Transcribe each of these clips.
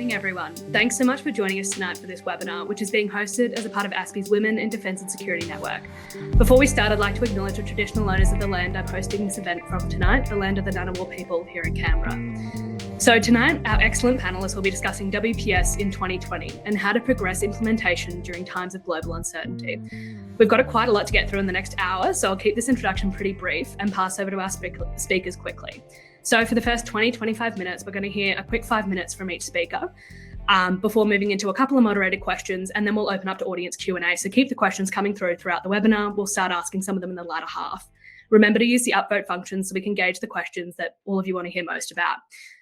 morning, everyone. Thanks so much for joining us tonight for this webinar, which is being hosted as a part of ASPI's Women in Defence and Security Network. Before we start, I'd like to acknowledge the traditional owners of the land I'm hosting this event from tonight, the land of the Ngunnawal people here in Canberra. So tonight, our excellent panellists will be discussing WPS in 2020 and how to progress implementation during times of global uncertainty. We've got quite a lot to get through in the next hour, so I'll keep this introduction pretty brief and pass over to our speakers quickly. So for the first 20-25 minutes, we're going to hear a quick 5 minutes from each speaker before moving into a couple of moderated questions, and then we'll open up to audience Q&A. So keep the questions coming throughout the webinar. We'll start asking some of them in the latter half. Remember to use the upvote function so we can gauge the questions that all of you want to hear most about.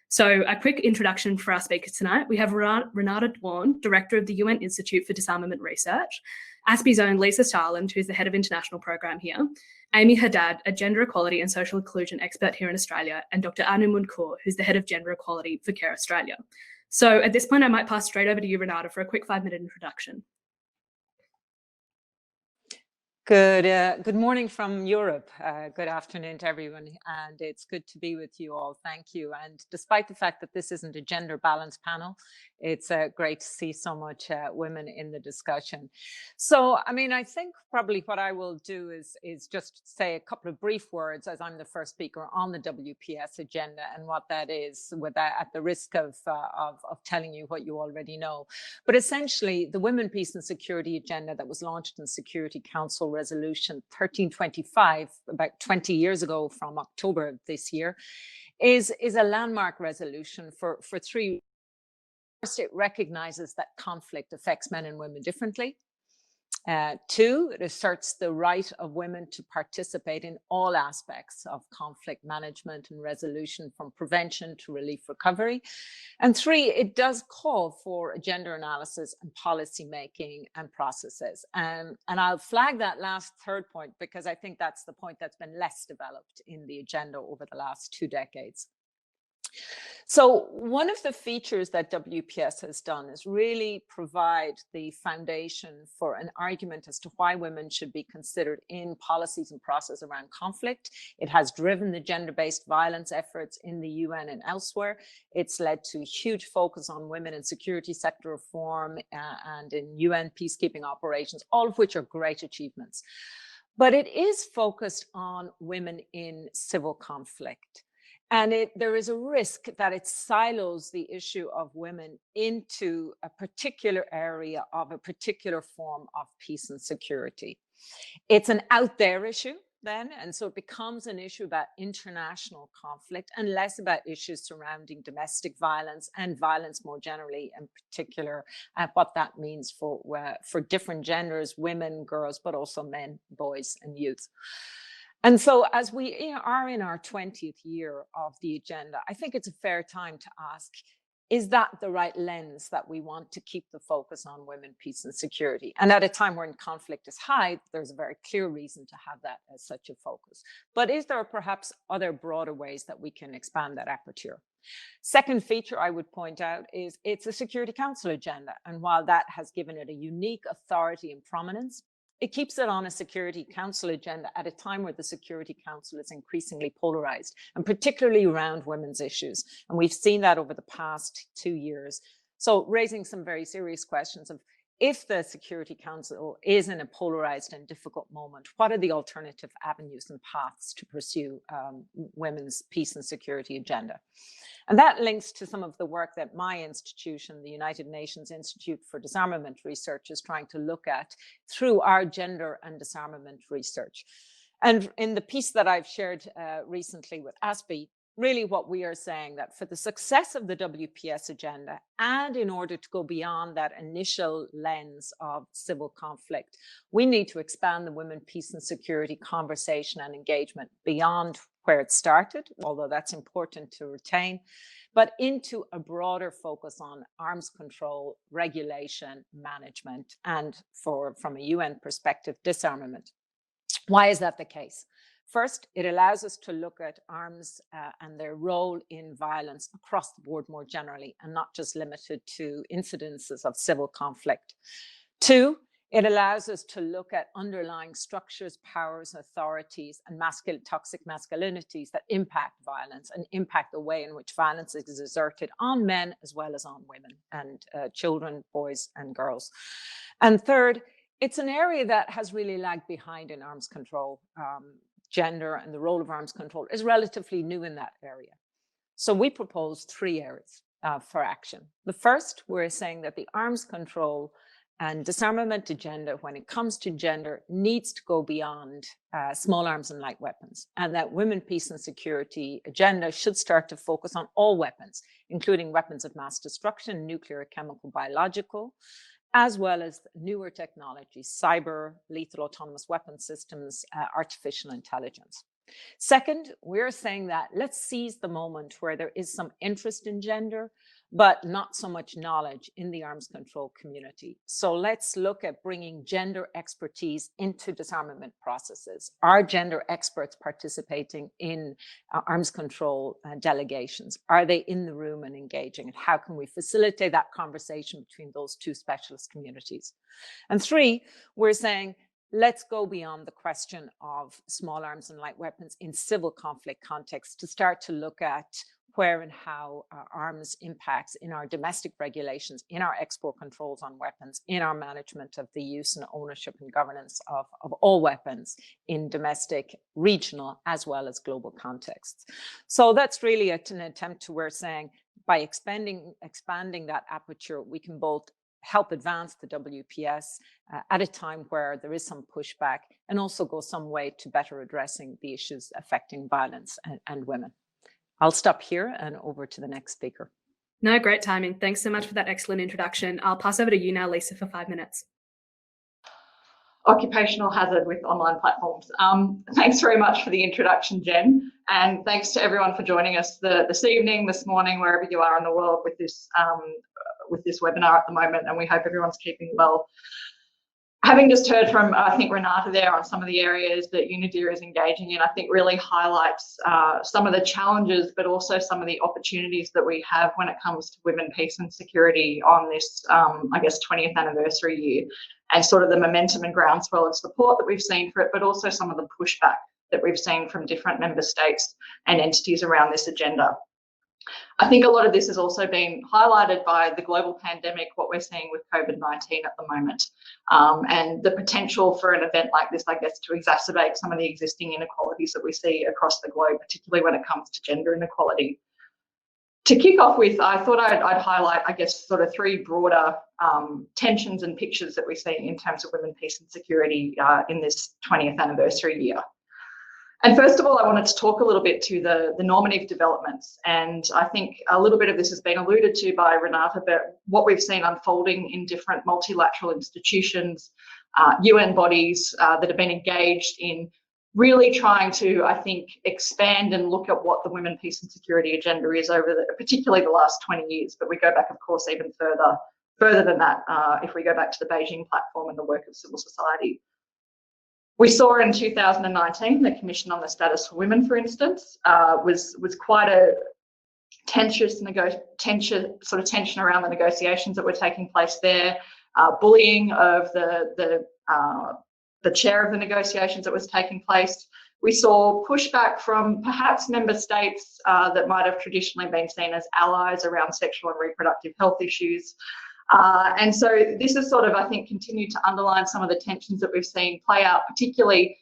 So a quick introduction for our speakers tonight. We have Renata Dwan, Director of the UN Institute for Disarmament Research, ASPI's own Lisa Sharland, who's the Head of International Programme here, Amy Haddad, a gender equality and social inclusion expert here in Australia, and Dr Anu Mundkur, who's the Head of Gender Equality for Care Australia. So at this point, I might pass straight over to you, Renata, for a quick 5-minute introduction. Good morning from Europe. Good afternoon to everyone, and it's good to be with you all. Thank you. And despite the fact that this isn't a gender balance panel, it's great to see so much women in the discussion. So, I mean, I think probably what I will do is just say a couple of brief words, as I'm the first speaker on the WPS agenda and what that is, at the risk of telling you what you already know. But essentially, the Women, Peace and Security agenda that was launched in Security Council Resolution 1325 about 20 years ago from October of this year is a landmark resolution for three. First, it recognizes that conflict affects men and women differently. Two, it asserts the right of women to participate in all aspects of conflict management and resolution, from prevention to relief recovery. And three, it does call for a gender analysis and policy making and processes. And I'll flag that last third point because I think that's the point that's been less developed in the agenda over the last 2 decades. So one of the features that WPS has done is really provide the foundation for an argument as to why women should be considered in policies and process around conflict. It has driven the gender-based violence efforts in the UN and elsewhere. It's led to huge focus on women in security sector reform and in UN peacekeeping operations, all of which are great achievements. But it is focused on women in civil conflict. And there is a risk that it silos the issue of women into a particular area of a particular form of peace and security. It's an out there issue then, and so it becomes an issue about international conflict and less about issues surrounding domestic violence and violence more generally, in particular, what that means for different genders, women, girls, but also men, boys, and youth. And so as we are in our 20th year of the agenda, I think it's a fair time to ask, is that the right lens that we want to keep the focus on women, peace and security? And at a time when conflict is high, there's a very clear reason to have that as such a focus. But is there perhaps other broader ways that we can expand that aperture? Second feature I would point out is it's a Security Council agenda. And while that has given it a unique authority and prominence, it keeps it on a Security Council agenda at a time where the Security Council is increasingly polarized, and particularly around women's issues. And we've seen that over the past 2 years. So raising some very serious questions of, if the Security Council is in a polarized and difficult moment, what are the alternative avenues and paths to pursue women's peace and security agenda? And that links to some of the work that my institution, the United Nations Institute for Disarmament Research, is trying to look at through our gender and disarmament research. And in the piece that I've shared recently with ASPI, really what we are saying that for the success of the WPS agenda, and in order to go beyond that initial lens of civil conflict, we need to expand the women, peace and security conversation and engagement beyond where it started, although that's important to retain, but into a broader focus on arms control, regulation, management, and from a UN perspective, disarmament. Why is that the case? First, it allows us to look at arms and their role in violence across the board more generally, and not just limited to incidences of civil conflict. Two, It allows us to look at underlying structures, powers, authorities, and toxic masculinities that impact violence and impact the way in which violence is exerted on men as well as on women and children, boys and girls. And third, it's an area that has really lagged behind in arms control. Gender and the role of arms control is relatively new in that area. So we propose 3 areas for action. The first, we're saying that the arms control and disarmament agenda, when it comes to gender, needs to go beyond small arms and light weapons, and that women, peace and security agenda should start to focus on all weapons, including weapons of mass destruction, nuclear, chemical, biological, as well as newer technologies, cyber, lethal autonomous weapon systems, artificial intelligence. Second, we're saying that let's seize the moment where there is some interest in gender, but not so much knowledge in the arms control community. So let's look at bringing gender expertise into disarmament processes. Are gender experts participating in arms control delegations? Are they in the room and engaging? And how can we facilitate that conversation between those 2 specialist communities? And 3, we're saying, let's go beyond the question of small arms and light weapons in civil conflict contexts to start to look at where and how arms impacts in our domestic regulations, in our export controls on weapons, in our management of the use and ownership and governance of all weapons in domestic, regional, as well as global contexts. So that's really an attempt to, we're saying, by expanding that aperture, we can both help advance the WPS at a time where there is some pushback, and also go some way to better addressing the issues affecting violence and women. I'll stop here and over to the next speaker. No, great timing. Thanks so much for that excellent introduction. I'll pass over to you now, Lisa, for 5 minutes. Occupational hazard with online platforms. Thanks very much for the introduction, Jen, and thanks to everyone for joining us this evening, this morning, wherever you are in the world with this webinar at the moment, and we hope everyone's keeping well. Having just heard from, I think, Renata there on some of the areas that UNIDIR is engaging in, I think really highlights some of the challenges, but also some of the opportunities that we have when it comes to women, peace and security on this, I guess, 20th anniversary year, and sort of the momentum and groundswell of support that we've seen for it, but also some of the pushback that we've seen from different member states and entities around this agenda. I think a lot of this has also been highlighted by the global pandemic, what we're seeing with COVID-19 at the moment, and the potential for an event like this, I guess, to exacerbate some of the existing inequalities that we see across the globe, particularly when it comes to gender inequality. To kick off with, I thought I'd highlight, I guess, sort of 3 broader tensions and pictures that we see in terms of women, peace and security in this 20th anniversary year. And first of all, I wanted to talk a little bit to the normative developments. And I think a little bit of this has been alluded to by Renata, but what we've seen unfolding in different multilateral institutions, UN bodies that have been engaged in really trying to, I think, expand and look at what the women, peace and security agenda is over particularly the last 20 years. But we go back, of course, even further than that, if we go back to the Beijing platform and the work of civil society. We saw in 2019, the Commission on the Status for Women, for instance, was quite a tension around the negotiations that were taking place there, bullying of the chair of the negotiations that was taking place. We saw pushback from perhaps member states that might have traditionally been seen as allies around sexual and reproductive health issues. And so this has sort of, I think, continued to underline some of the tensions that we've seen play out, particularly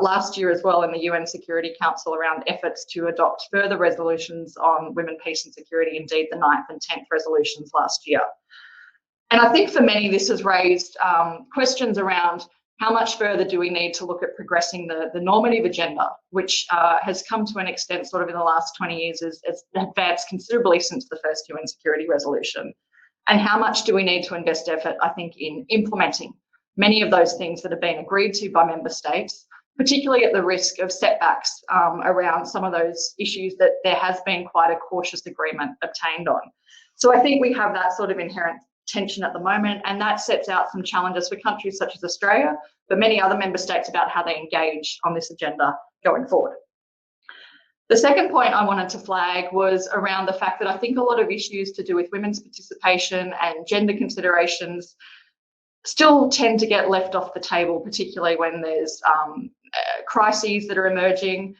last year as well in the UN Security Council around efforts to adopt further resolutions on women, peace and security, indeed the 9th and 10th resolutions last year. And I think for many this has raised questions around how much further do we need to look at progressing the normative agenda, which has come to an extent sort of in the last 20 years has advanced considerably since the first UN Security Resolution. And how much do we need to invest effort, I think, in implementing many of those things that have been agreed to by member states, particularly at the risk of setbacks around some of those issues that there has been quite a cautious agreement obtained on. So I think we have that sort of inherent tension at the moment, and that sets out some challenges for countries such as Australia, but many other member states about how they engage on this agenda going forward. The second point I wanted to flag was around the fact that I think a lot of issues to do with women's participation and gender considerations still tend to get left off the table, particularly when there's crises that are emerging.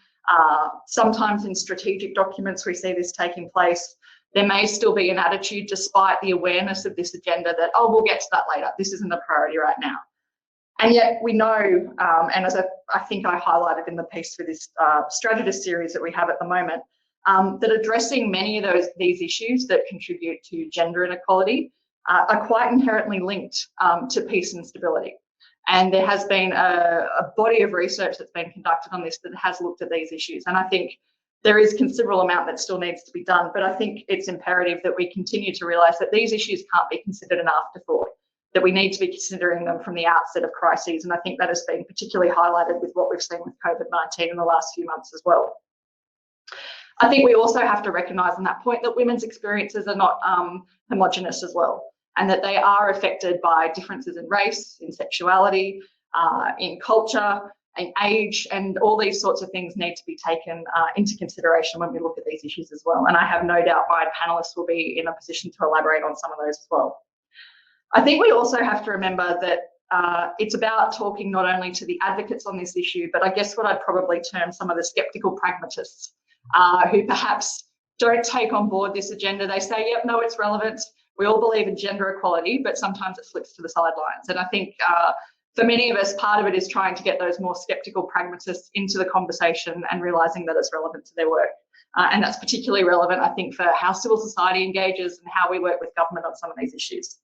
Sometimes in strategic documents we see this taking place. There may still be an attitude, despite the awareness of this agenda, that, oh, we'll get to that later. This isn't a priority right now. And yet we know, and as I think I highlighted in the piece for this strategist series that we have at the moment, that addressing many of these issues that contribute to gender inequality are quite inherently linked to peace and stability. And there has been a body of research that's been conducted on this that has looked at these issues. And I think there is considerable amount that still needs to be done, but I think it's imperative that we continue to realise that these issues can't be considered an afterthought, that we need to be considering them from the outset of crises. And I think that has been particularly highlighted with what we've seen with COVID-19 in the last few months as well. I think we also have to recognise on that point that women's experiences are not homogenous as well, and that they are affected by differences in race, in sexuality, in culture, in age, and all these sorts of things need to be taken into consideration when we look at these issues as well. And I have no doubt my panellists will be in a position to elaborate on some of those as well. I think we also have to remember that it's about talking not only to the advocates on this issue, but I guess what I'd probably term some of the sceptical pragmatists who perhaps don't take on board this agenda. They say, yep, no, it's relevant. We all believe in gender equality, but sometimes it slips to the sidelines. And I think for many of us, part of it is trying to get those more sceptical pragmatists into the conversation and realising that it's relevant to their work. And that's particularly relevant, I think, for how civil society engages and how we work with government on some of these issues.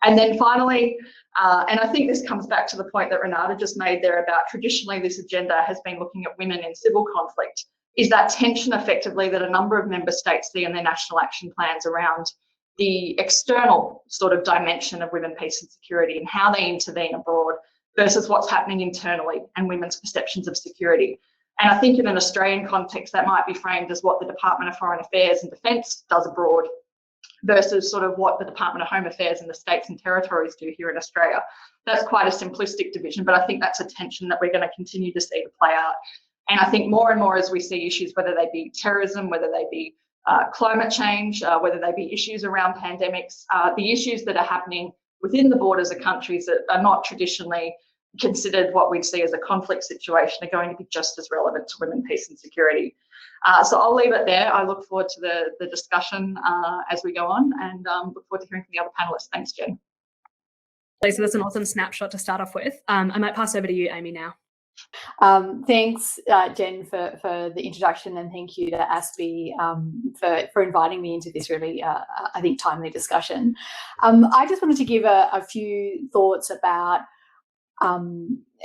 And then finally, and I think this comes back to the point that Renata just made there about traditionally this agenda has been looking at women in civil conflict, is that tension effectively that a number of member states see in their national action plans around the external sort of dimension of women, peace and security and how they intervene abroad versus what's happening internally and women's perceptions of security. And I think in an Australian context, that might be framed as what the Department of Foreign Affairs and Defence does abroad versus sort of what the Department of Home Affairs and the states and territories do here in Australia. That's quite a simplistic division, but I think that's a tension that we're going to continue to see to play out. And I think more and more as we see issues, whether they be terrorism, whether they be climate change, whether they be issues around pandemics, the issues that are happening within the borders of countries that are not traditionally considered what we'd see as a conflict situation are going to be just as relevant to women, peace and security. So I'll leave it there. I look forward to the discussion as we go on and look forward to hearing from the other panellists. Thanks, Jen. So that's an awesome snapshot to start off with. I might pass over to you, Amy, now. Thanks, Jen, for the introduction, and thank you to ASPI for inviting me into this really, I think, timely discussion. I just wanted to give a few thoughts about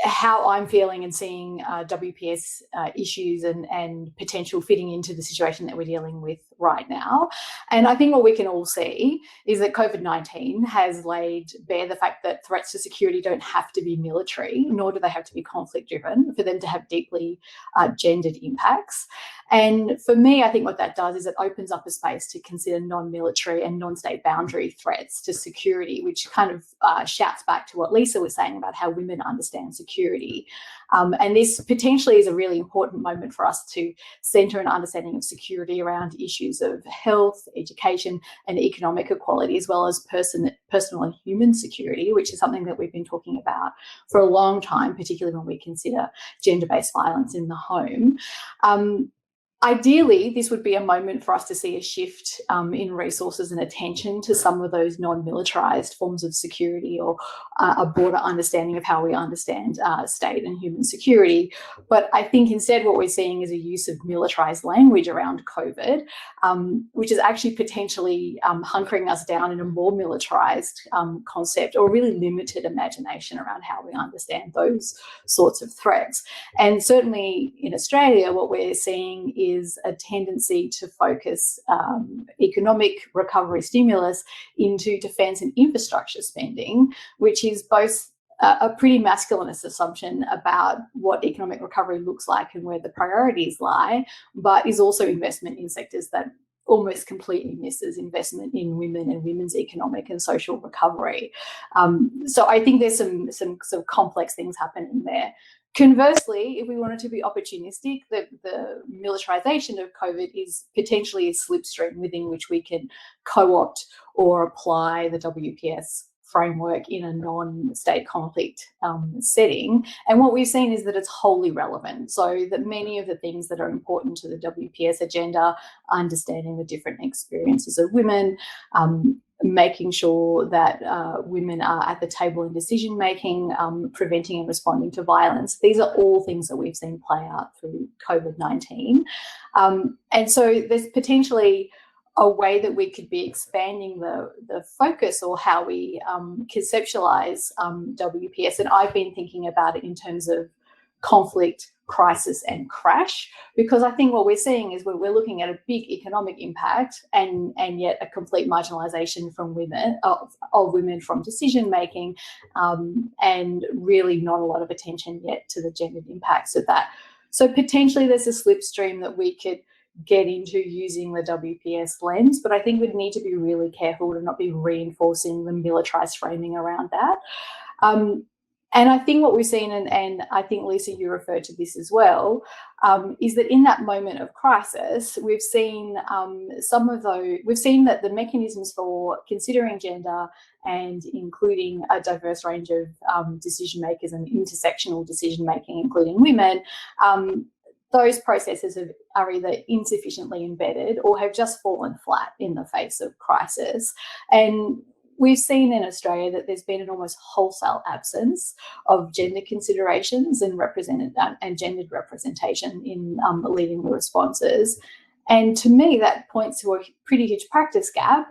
how I'm feeling and seeing WPS issues and potential fitting into the situation that we're dealing with right now. And I think what we can all see is that COVID-19 has laid bare the fact that threats to security don't have to be military, nor do they have to be conflict driven for them to have deeply gendered impacts. And for me, I think what that does is it opens up a space to consider non-military and non-state boundary threats to security, which kind of shouts back to what Lisa was saying about how women understand security. And this potentially is a really important moment for us to centre an understanding of security around issues of health, education and economic equality, as well as personal and human security, which is something that we've been talking about for a long time, particularly when we consider gender-based violence in the home. Ideally, this would be a moment for us to see a shift in resources and attention to some of those non-militarised forms of security, or a broader understanding of how we understand state and human security. But I think instead what we're seeing is a use of militarised language around COVID, which is actually potentially hunkering us down in a more militarised concept, or really limited imagination around how we understand those sorts of threats. And certainly in Australia, what we're seeing is a tendency to focus economic recovery stimulus into defence and infrastructure spending, which is both a pretty masculinist assumption about what economic recovery looks like and where the priorities lie, but is also investment in sectors that almost completely misses investment in women and women's economic and social recovery. So I think there's some sort of complex things happening there. Conversely, if we wanted to be opportunistic, the militarisation of COVID is potentially a slipstream within which we can co-opt or apply the WPS framework in a non-state conflict setting. And what we've seen is that it's wholly relevant. So that many of the things that are important to the WPS agenda, understanding the different experiences of women, making sure that women are at the table in decision making, preventing and responding to violence. These are all things that we've seen play out through COVID-19. And so there's potentially a way that we could be expanding the focus or how we conceptualize WPS. And I've been thinking about it in terms of conflict, crisis and crash, because I think what we're seeing is we're looking at a big economic impact and yet a complete marginalisation from women of women from decision making, and really not a lot of attention yet to the gendered impacts of that. So potentially there's a slipstream that we could get into using the WPS lens, but I think we'd need to be really careful to not be reinforcing the militarised framing around that. And I think what we've seen, and I think, Lisa, you referred to this as well, is that in that moment of crisis, we've seen we've seen that the mechanisms for considering gender and including a diverse range of decision makers and intersectional decision making, including women, those processes are either insufficiently embedded or have just fallen flat in the face of crisis. And we've seen in Australia that there's been an almost wholesale absence of gender considerations and gendered representation in leading the responses. And to me, that points to a pretty huge practice gap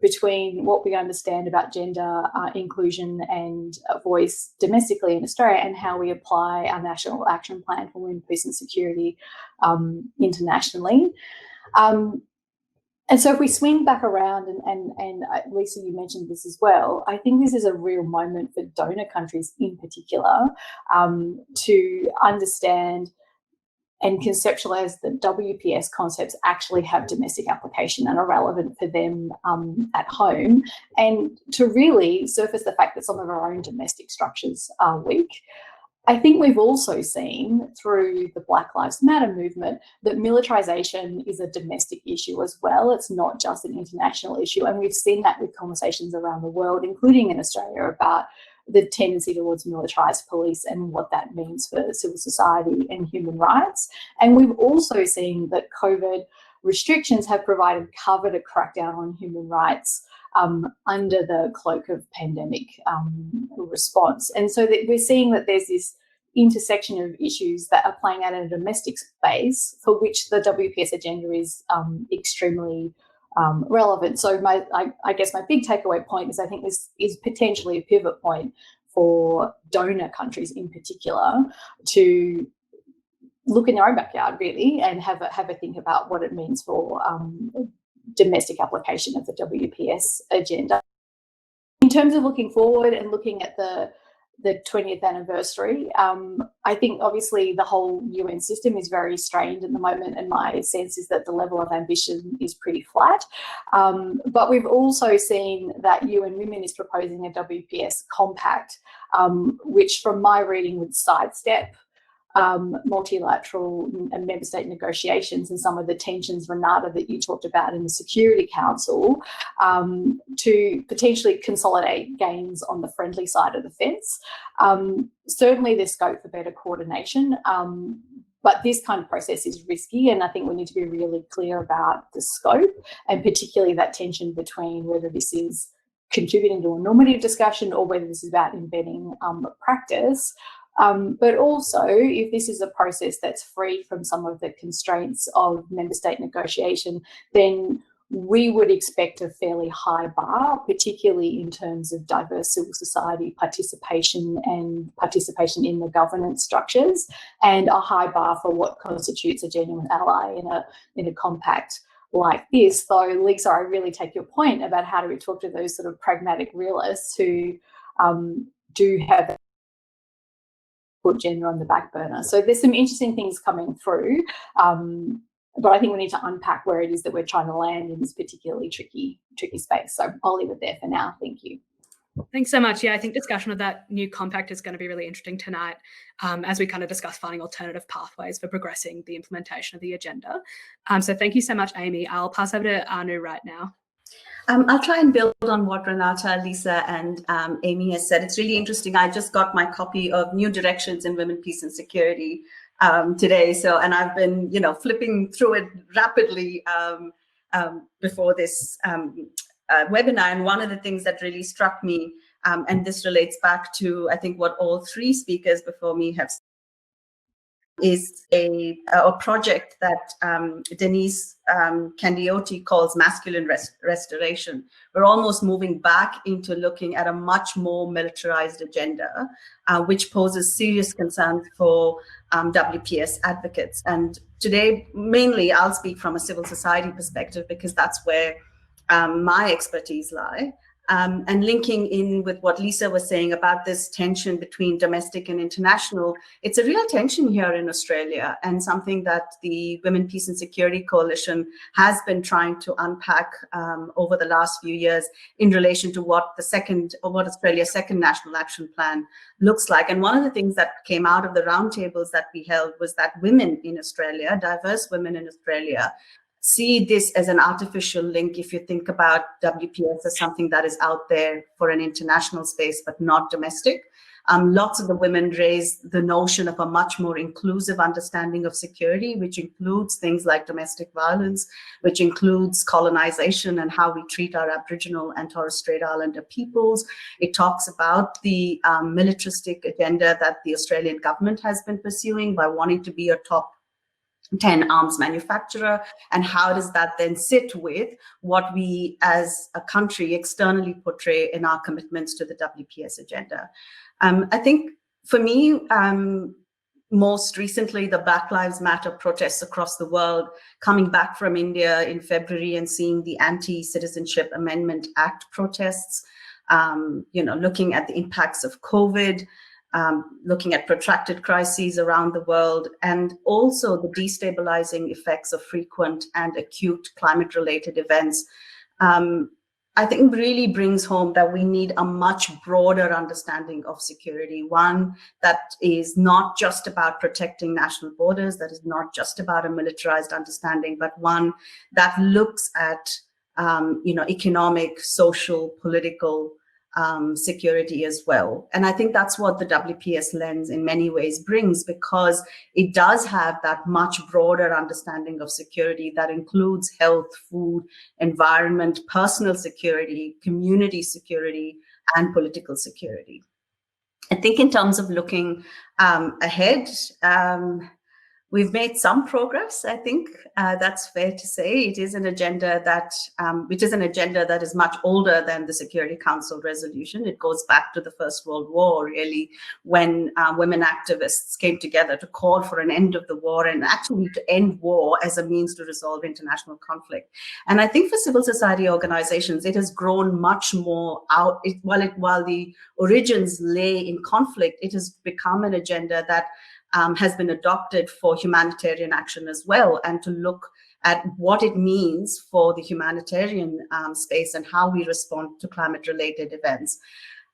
between what we understand about gender inclusion and voice domestically in Australia and how we apply our National Action Plan for Women, Peace and Security internationally. And so if we swing back around, and Lisa, you mentioned this as well, I think this is a real moment for donor countries in particular to understand and conceptualize that WPS concepts actually have domestic application and are relevant for them at home, and to really surface the fact that some of our own domestic structures are weak. I think we've also seen through the Black Lives Matter movement that militarisation is a domestic issue as well. It's not just an international issue. And we've seen that with conversations around the world, including in Australia, about the tendency towards militarised police and what that means for civil society and human rights. And we've also seen that COVID restrictions have provided cover to crack down on human rights under the cloak of pandemic response. And so that we're seeing that there's this intersection of issues that are playing out in a domestic space for which the WPS agenda is extremely relevant. So I guess my big takeaway point is I think this is potentially a pivot point for donor countries in particular to look in their own backyard really and have a think about what it means for domestic application of the WPS agenda. In terms of looking forward and looking at the 20th anniversary, I think obviously the whole UN system is very strained at the moment, and my sense is that the level of ambition is pretty flat. But we've also seen that UN Women is proposing a WPS compact, which from my reading would sidestep multilateral and member state negotiations and some of the tensions, Renata, that you talked about in the Security Council, to potentially consolidate gains on the friendly side of the fence. Certainly there's scope for better coordination, but this kind of process is risky, and I think we need to be really clear about the scope, and particularly that tension between whether this is contributing to a normative discussion or whether this is about embedding practice. But also, if this is a process that's free from some of the constraints of member state negotiation, then we would expect a fairly high bar, particularly in terms of diverse civil society participation and participation in the governance structures, and a high bar for what constitutes a genuine ally in a compact like this. Though, Lisa, I really take your point about how do we talk to those sort of pragmatic realists who do have put gender on the back burner. So there's some interesting things coming through, but I think we need to unpack where it is that we're trying to land in this particularly tricky space. So I'll leave it there for now. Thank you. Thanks so much. Yeah, I think discussion of that new compact is going to be really interesting tonight as we kind of discuss finding alternative pathways for progressing the implementation of the agenda. So thank you so much, Amy. I'll pass over to Anu right now. I'll try and build on what Renata, Lisa, and Amy has said. It's really interesting. I just got my copy of New Directions in Women, Peace and Security today. And I've been, flipping through it rapidly before this webinar. And one of the things that really struck me, and this relates back to, I think, what all three speakers before me have said, is a project that Denise Candioti calls masculine restoration. We're almost moving back into looking at a much more militarized agenda, which poses serious concerns for WPS advocates. And today, mainly, I'll speak from a civil society perspective because that's where my expertise lie. And linking in with what Lisa was saying about this tension between domestic and international, it's a real tension here in Australia, and something that the Women, Peace and Security Coalition has been trying to unpack over the last few years in relation to what Australia's second National Action Plan looks like. And one of the things that came out of the roundtables that we held was that women in Australia, diverse women in Australia, see this as an artificial link if you think about WPS as something that is out there for an international space, but not domestic. Lots of the women raise the notion of a much more inclusive understanding of security, which includes things like domestic violence, which includes colonization and how we treat our Aboriginal and Torres Strait Islander peoples. It talks about the militaristic agenda that the Australian government has been pursuing by wanting to be a top 10 arms manufacturer, and how does that then sit with what we as a country externally portray in our commitments to the WPS agenda. I think for me, most recently, the Black Lives Matter protests across the world, coming back from India in February and seeing the Anti-Citizenship Amendment Act protests, looking at the impacts of COVID, looking at protracted crises around the world, and also the destabilizing effects of frequent and acute climate-related events, I think really brings home that we need a much broader understanding of security, one that is not just about protecting national borders, that is not just about a militarized understanding, but one that looks at economic, social, political security as well. And I think that's what the WPS lens in many ways brings, because it does have that much broader understanding of security that includes health, food, environment, personal security, community security, and political security. I think in terms of looking ahead, we've made some progress. I think that's fair to say. It is an agenda that, is much older than the Security Council resolution. It goes back to the First World War, really, when women activists came together to call for an end of the war and actually to end war as a means to resolve international conflict. And I think for civil society organizations, it has grown much more out. While the origins lay in conflict, it has become an agenda that has been adopted for humanitarian action as well, and to look at what it means for the humanitarian space and how we respond to climate-related events.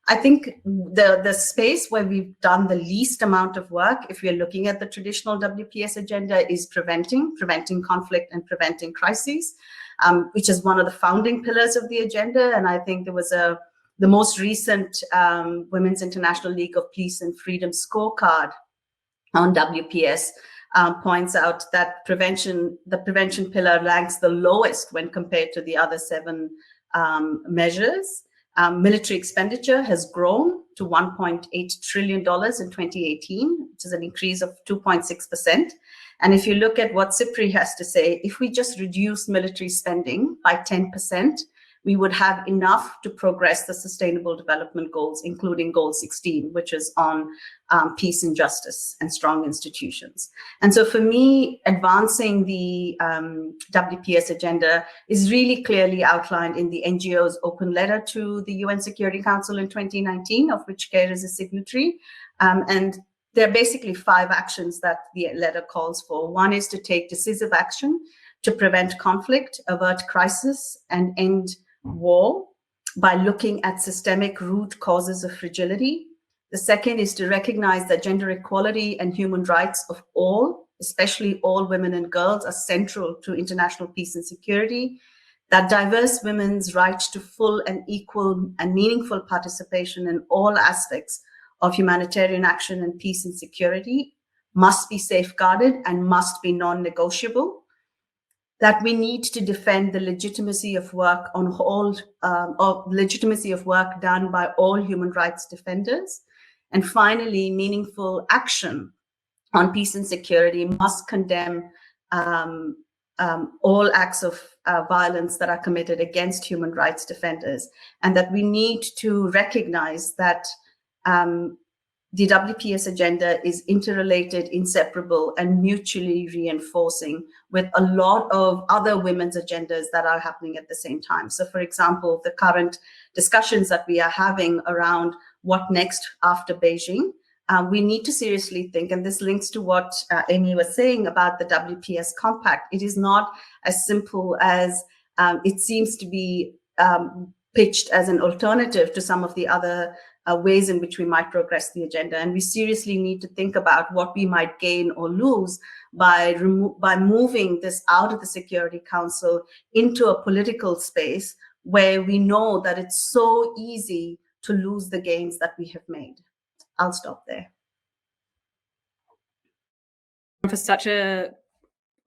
I think the space where we've done the least amount of work, if we're looking at the traditional WPS agenda, is preventing conflict and preventing crises, which is one of the founding pillars of the agenda. And I think there was the most recent Women's International League of Peace and Freedom scorecard on WPS points out that the prevention pillar ranks the lowest when compared to the other 7 measures. Military expenditure has grown to $1.8 trillion in 2018, which is an increase of 2.6%. And if you look at what CIPRI has to say, if we just reduce military spending by 10%, we would have enough to progress the Sustainable Development Goals, including Goal 16, which is on peace and justice and strong institutions. And so for me, advancing the WPS agenda is really clearly outlined in the NGO's open letter to the UN Security Council in 2019, of which CARE is a signatory. And there are basically 5 actions that the letter calls for. One is to take decisive action to prevent conflict, avert crisis, and end war by looking at systemic root causes of fragility. The second is to recognize that gender equality and human rights of all, especially all women and girls, are central to international peace and security. that diverse women's right to full and equal and meaningful participation in all aspects of humanitarian action and peace and security must be safeguarded and must be non-negotiable, that we need to defend the legitimacy of work on all, legitimacy of work done by all human rights defenders, and finally, meaningful action on peace and security must condemn all acts of violence that are committed against human rights defenders, and that we need to recognize that the WPS agenda is interrelated, inseparable, and mutually reinforcing with a lot of other women's agendas that are happening at the same time. So, for example, the current discussions that we are having around what next after Beijing, we need to seriously think, and this links to what Amy was saying about the WPS compact. It is not as simple as it seems to be pitched as an alternative to some of the other ways in which we might progress the agenda. And we seriously need to think about what we might gain or lose by moving this out of the Security Council into a political space where we know that it's so easy to lose the gains that we have made. I'll stop there. For such a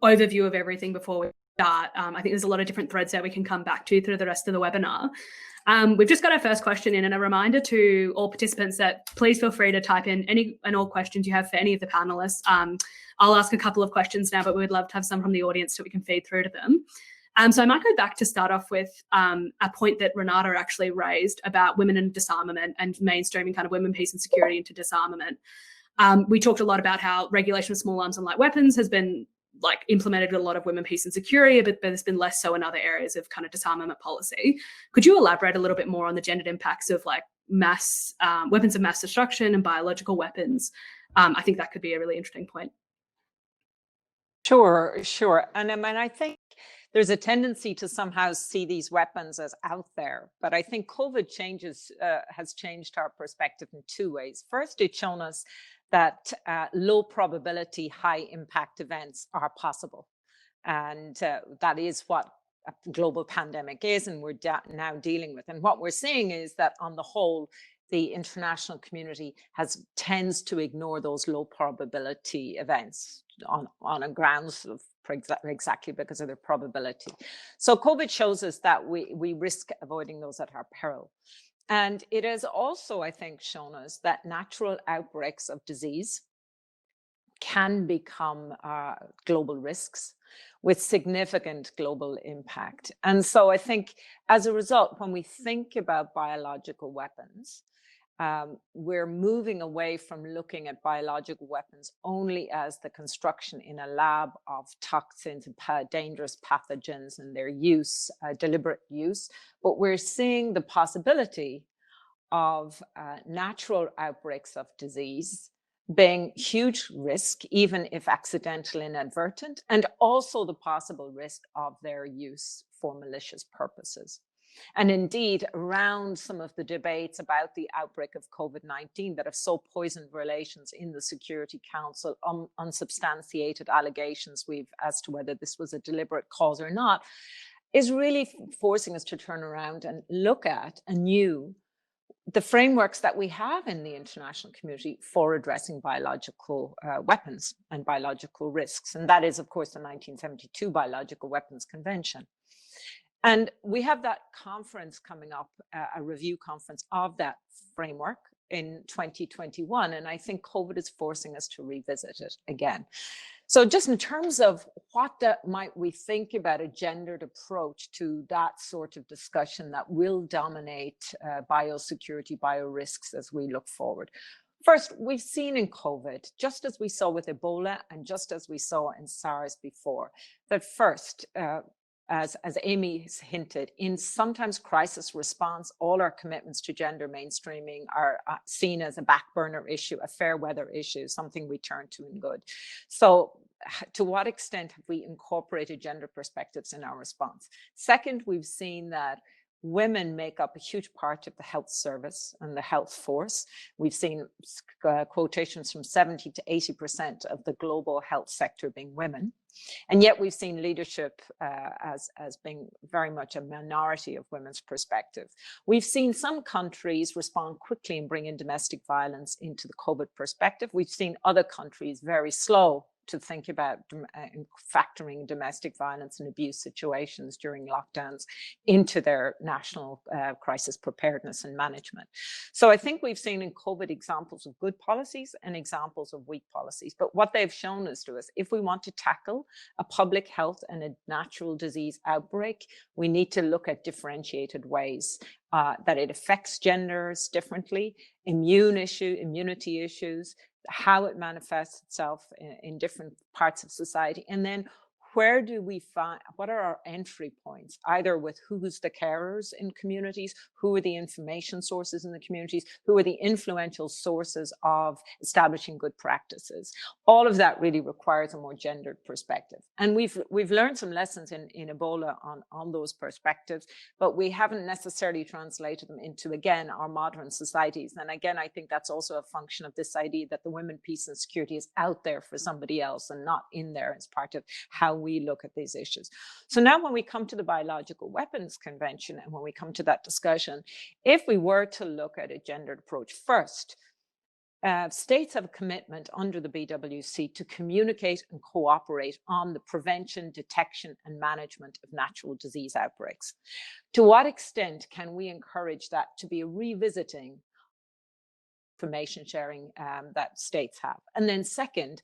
overview of everything before we start, I think there's a lot of different threads that we can come back to through the rest of the webinar. We've just got our first question in, and a reminder to all participants that please feel free to type in any and all questions you have for any of the panelists. I'll ask a couple of questions now, but we'd love to have some from the audience so we can feed through to them. So I might go back to start off with a point that Renata actually raised about women and disarmament and mainstreaming kind of women, peace and security into disarmament. We talked a lot about how regulation of small arms and light weapons has been implemented with a lot of women, peace and security, but there's been less so in other areas of kind of disarmament policy. Could you elaborate a little bit more on the gendered impacts of mass weapons of mass destruction and biological weapons? I think that could be a really interesting point. Sure. And I think there's a tendency to somehow see these weapons as out there, but I think COVID has changed our perspective in two ways. First, it's shown us that low probability, high impact events are possible. And that is what a global pandemic is, and we're now dealing with. And what we're seeing is that on the whole, the international community tends to ignore those low probability events on a grounds of exactly because of their probability. So COVID shows us that we risk avoiding those at our peril. And it has also, I think, shown us that natural outbreaks of disease can become global risks with significant global impact. And so I think as a result, when we think about biological weapons, we're moving away from looking at biological weapons only as the construction in a lab of toxins and dangerous pathogens and their use, deliberate use, but we're seeing the possibility of natural outbreaks of disease being huge risk, even if accidental and inadvertent, and also the possible risk of their use for malicious purposes. And indeed, around some of the debates about the outbreak of COVID-19 that have so poisoned relations in the Security Council, unsubstantiated allegations as to whether this was a deliberate cause or not, is really forcing us to turn around and look at anew the frameworks that we have in the international community for addressing biological weapons and biological risks. And that is, of course, the 1972 Biological Weapons Convention. And we have that conference coming up, a review conference of that framework in 2021. And I think COVID is forcing us to revisit it again. So just in terms of what might we think about a gendered approach to that sort of discussion that will dominate biosecurity, biorisks as we look forward. First, we've seen in COVID, just as we saw with Ebola and just as we saw in SARS before, that first, as Amy hinted, in sometimes crisis response, all our commitments to gender mainstreaming are seen as a back burner issue, a fair weather issue, something we turn to in good. So to what extent have we incorporated gender perspectives in our response? Second, we've seen that women make up a huge part of the health service and the health force. We've seen quotations from 70 to 80% of the global health sector being women. And yet we've seen leadership as being very much a minority of women's perspective. We've seen some countries respond quickly and bring in domestic violence into the COVID perspective. We've seen other countries very slow to think about factoring domestic violence and abuse situations during lockdowns into their national crisis preparedness and management. So I think we've seen in COVID examples of good policies and examples of weak policies. But what they've shown us to us, if we want to tackle a public health and a natural disease outbreak, we need to look at differentiated ways that it affects genders differently, immunity issues, how it manifests itself in different parts of society. And then where do we find, what are our entry points, either with who's the carers in communities, who are the information sources in the communities, who are the influential sources of establishing good practices. All of that really requires a more gendered perspective. And we've learned some lessons in Ebola on those perspectives, but we haven't necessarily translated them into, again, our modern societies. And again, I think that's also a function of this idea that the women, peace and security is out there for somebody else and not in there as part of how we look at these issues. So now when we come to the Biological Weapons Convention and when we come to that discussion, if we were to look at a gendered approach first, states have a commitment under the BWC to communicate and cooperate on the prevention, detection and management of natural disease outbreaks. To what extent can we encourage that to be a revisiting information sharing that states have? And then second,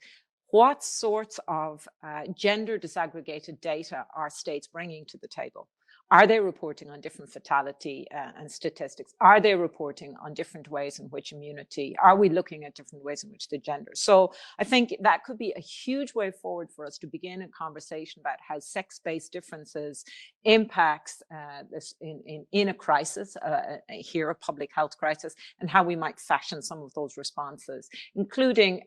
what sorts of gender disaggregated data are states bringing to the table? Are they reporting on different fatality and statistics? Are they reporting on different ways in which immunity? Are we looking at different ways in which the gender? So I think that could be a huge way forward for us to begin a conversation about how sex-based differences impacts this in a crisis, here a public health crisis, and how we might fashion some of those responses, including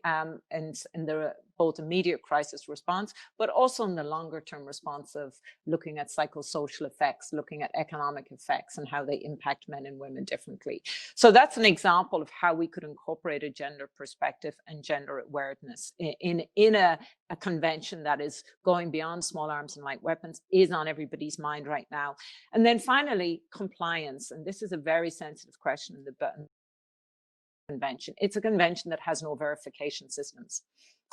in the both immediate crisis response, but also in the longer term response of looking at psychosocial effects, looking at economic effects and how they impact men and women differently. So that's an example of how we could incorporate a gender perspective and gender awareness in a convention that is going beyond small arms and light weapons, is on everybody's mind right now. And then finally, compliance. And this is a very sensitive question in the convention. It's a convention that has no verification systems.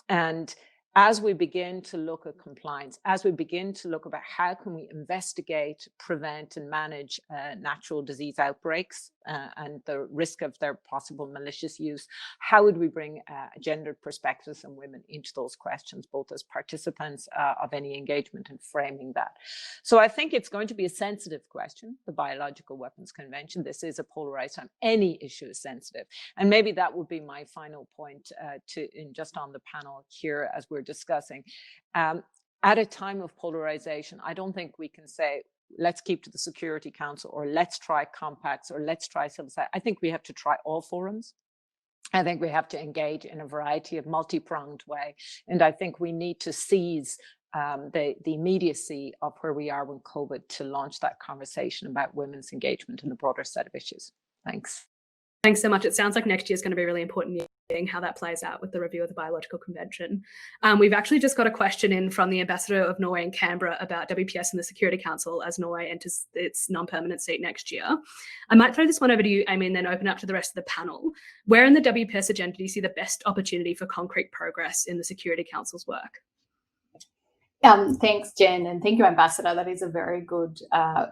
And as we begin to look at compliance, as we begin to look about how can we investigate, prevent and manage natural disease outbreaks and the risk of their possible malicious use, how would we bring gendered perspectives and women into those questions, both as participants of any engagement and framing that? So I think it's going to be a sensitive question, the Biological Weapons Convention. This is a polarized time. Any issue is sensitive. And maybe that would be my final point just on the panel here as we're discussing. At a time of polarization, I don't think we can say, let's keep to the Security Council, or let's try compacts, or let's try civil society. I think we have to try all forums. I think we have to engage in a variety of multi-pronged way. And I think we need to seize the immediacy of where we are with COVID to launch that conversation about women's engagement in a broader set of issues. Thanks. Thanks so much. It sounds like next year is going to be really important, how that plays out with the review of the Biological Convention. We've actually just got a question in from the Ambassador of Norway in Canberra about WPS and the Security Council as Norway enters its non-permanent seat next year. I might throw this one over to you, Amy, and then open up to the rest of the panel. Where in the WPS agenda do you see the best opportunity for concrete progress in the Security Council's work? Thanks, Jen, and thank you, Ambassador. That is a very good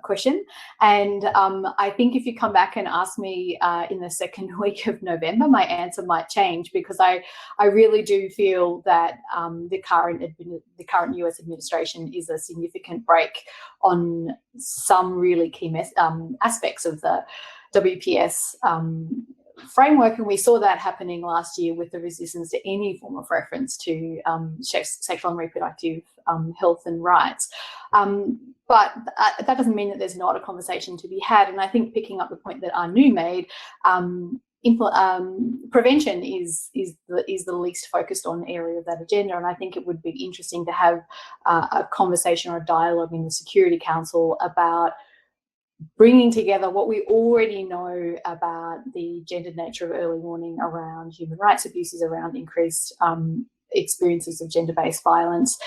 question. And I think if you come back and ask me in the second week of November, my answer might change, because I really do feel that the current US administration is a significant break on some really key aspects of the WPS framework, and we saw that happening last year with the resistance to any form of reference to sexual and reproductive health and rights. But that doesn't mean that there's not a conversation to be had. And I think, picking up the point that Anu made, prevention is the least focused on area of that agenda, and I think it would be interesting to have a conversation or a dialogue in the Security Council about bringing together what we already know about the gendered nature of early warning around human rights abuses, around increased experiences of gender-based violence,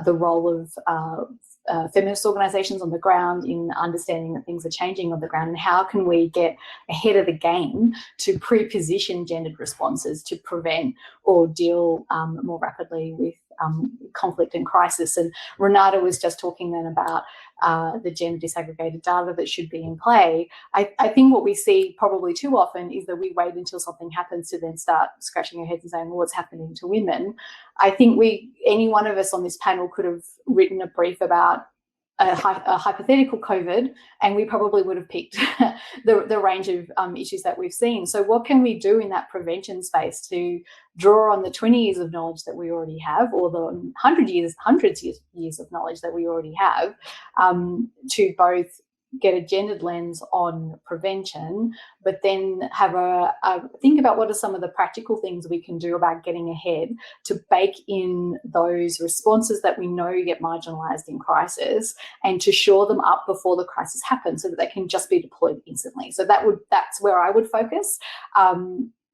the role of feminist organisations on the ground in understanding that things are changing on the ground, and how can we get ahead of the game to pre-position gendered responses to prevent or deal more rapidly with conflict and crisis. And Renata was just talking then about the gender disaggregated data that should be in play. I think what we see probably too often is that we wait until something happens to then start scratching our heads and saying, well, what's happening to women? I think any one of us on this panel could have written a brief about a hypothetical COVID, and we probably would have picked the range of issues that we've seen. So what can we do in that prevention space to draw on the 20 years of knowledge that we already have, or the hundreds years of knowledge that we already have, to both get a gendered lens on prevention, but then have a think about what are some of the practical things we can do about getting ahead to bake in those responses that we know get marginalised in crisis, and to shore them up before the crisis happens so that they can just be deployed instantly. So that's where I would focus.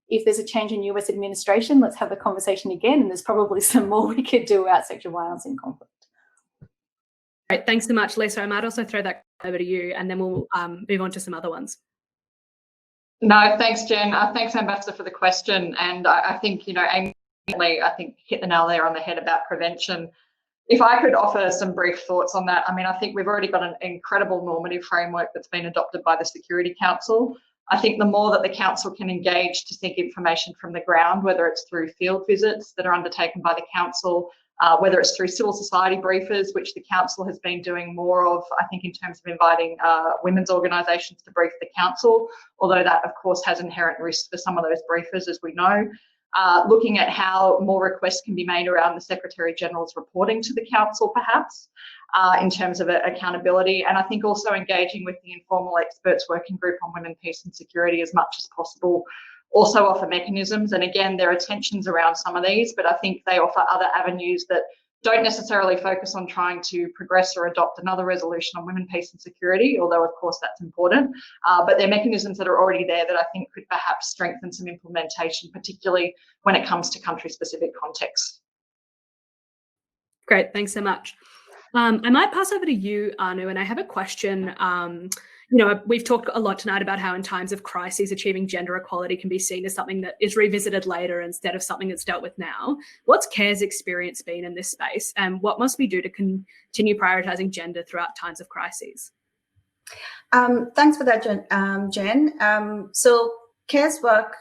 If there's a change in US administration, let's have the conversation again, and there's probably some more we could do about sexual violence and conflict. Great, thanks so much, Lisa. I might also throw that over to you, and then we'll move on to some other ones. No, thanks, Jen. Thanks, Ambassador, for the question. And I think, Amy, I think hit the nail there on the head about prevention. If I could offer some brief thoughts on that, I think we've already got an incredible normative framework that's been adopted by the Security Council. I think the more that the Council can engage to seek information from the ground, whether it's through field visits that are undertaken by the Council, whether it's through civil society briefers, which the Council has been doing more of, I think, in terms of inviting women's organisations to brief the Council, although that, of course, has inherent risks for some of those briefers, as we know. Looking at how more requests can be made around the Secretary-General's reporting to the Council, perhaps, in terms of accountability. And I think also engaging with the informal experts working group on women, peace and security as much as possible. Also offer mechanisms, and again, there are tensions around some of these, but I think they offer other avenues that don't necessarily focus on trying to progress or adopt another resolution on women, peace and security, although of course that's important, but they're mechanisms that are already there that I think could perhaps strengthen some implementation, particularly when it comes to country-specific contexts. Great, thanks so much. I might pass over to you, Anu, and I have a question. We've talked a lot tonight about how in times of crises, achieving gender equality can be seen as something that is revisited later instead of something that's dealt with now. What's CARE's experience been in this space, and what must we do to continue prioritising gender throughout times of crises? Thanks for that, Jen. So CARE's work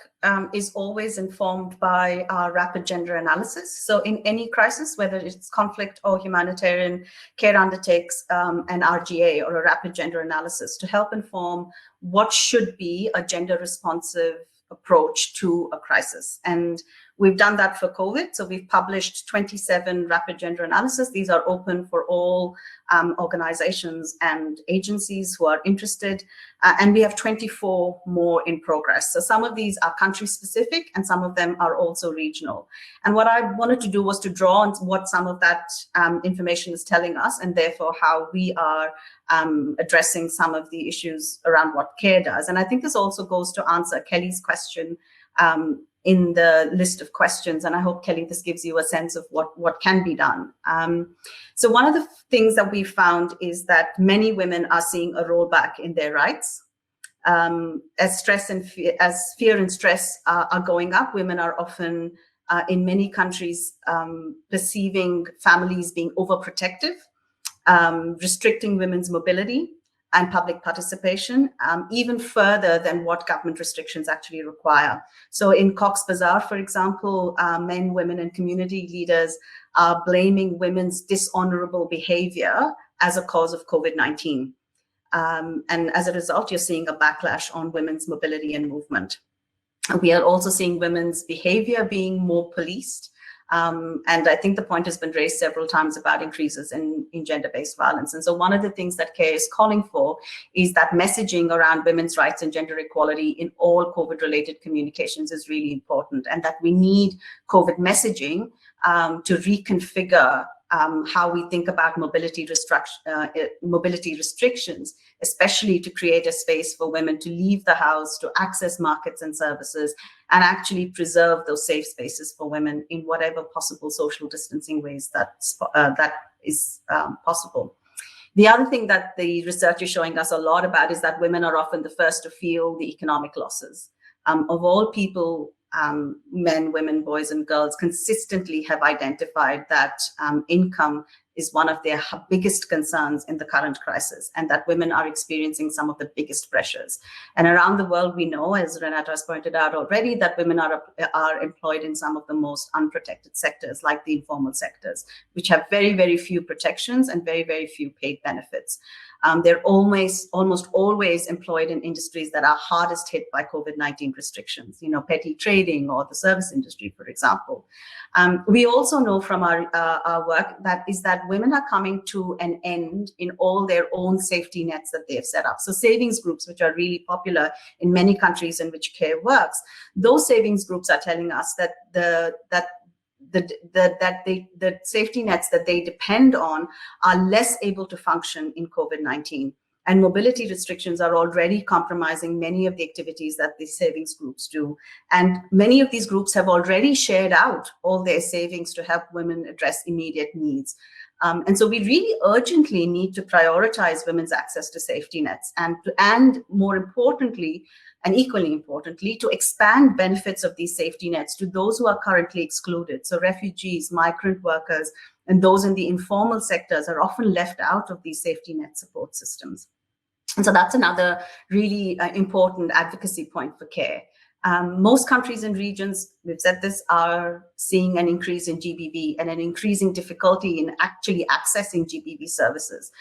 is always informed by our rapid gender analysis. So in any crisis, whether it's conflict or humanitarian, CARE undertakes an RGA, or a rapid gender analysis, to help inform what should be a gender responsive approach to a crisis. And we've done that for COVID. So we've published 27 rapid gender analysis. These are open for all organizations and agencies who are interested. And we have 24 more in progress. So some of these are country specific and some of them are also regional. And what I wanted to do was to draw on what some of that information is telling us, and therefore how we are addressing some of the issues around what CARE does. And I think this also goes to answer Kelly's question in the list of questions. And I hope, Kelly, this gives you a sense of what can be done. So one of the things that we found is that many women are seeing a rollback in their rights. As fear and stress are going up, women are often, in many countries, perceiving families being overprotective, restricting women's mobility and public participation, even further than what government restrictions actually require. So in Cox's Bazar, for example, men, women, and community leaders are blaming women's dishonorable behavior as a cause of COVID-19. And as a result, you're seeing a backlash on women's mobility and movement. We are also seeing women's behavior being more policed. And I think the point has been raised several times about increases in gender-based violence. And so one of the things that CARE is calling for is that messaging around women's rights and gender equality in all COVID-related communications is really important, and that we need COVID messaging to reconfigure how we think about mobility restrictions, especially to create a space for women to leave the house, to access markets and services, and actually preserve those safe spaces for women in whatever possible social distancing ways that is possible. The other thing that the research is showing us a lot about is that women are often the first to feel the economic losses. Of all people, men, women, boys, and girls consistently have identified that income is one of their biggest concerns in the current crisis, and that women are experiencing some of the biggest pressures. And around the world, we know, as Renata has pointed out already, that women are employed in some of the most unprotected sectors, like the informal sectors, which have very, very few protections and very, very few paid benefits. They're almost always employed in industries that are hardest hit by COVID-19 restrictions, petty trading or the service industry, for example. We also know from our work that women are coming to an end in all their own safety nets that they've set up. So savings groups, which are really popular in many countries in which care works, those savings groups are telling us that the safety nets that they depend on are less able to function in COVID-19. And mobility restrictions are already compromising many of the activities that these savings groups do. And many of these groups have already shared out all their savings to help women address immediate needs. And so we really urgently need to prioritize women's access to safety nets and more importantly, and equally importantly, to expand benefits of these safety nets to those who are currently excluded. So refugees, migrant workers, and those in the informal sectors are often left out of these safety net support systems. And so that's another really important advocacy point for care. Most countries and regions, we've said this, are seeing an increase in GBV and an increasing difficulty in actually accessing GBV services.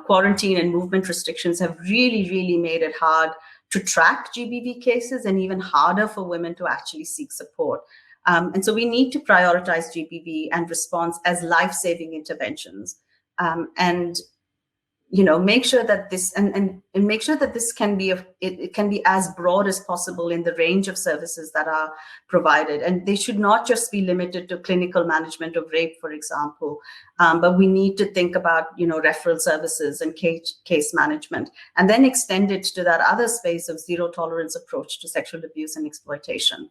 Quarantine and movement restrictions have really, really made it hard to track GBV cases and even harder for women to actually seek support. And so we need to prioritize GBV and response as life-saving interventions, and make sure that this and make sure that this can be it can be as broad as possible in the range of services that are provided. And they should not just be limited to clinical management of rape, for example, but we need to think about referral services and case management, and then extend it to that other space of zero tolerance approach to sexual abuse and exploitation.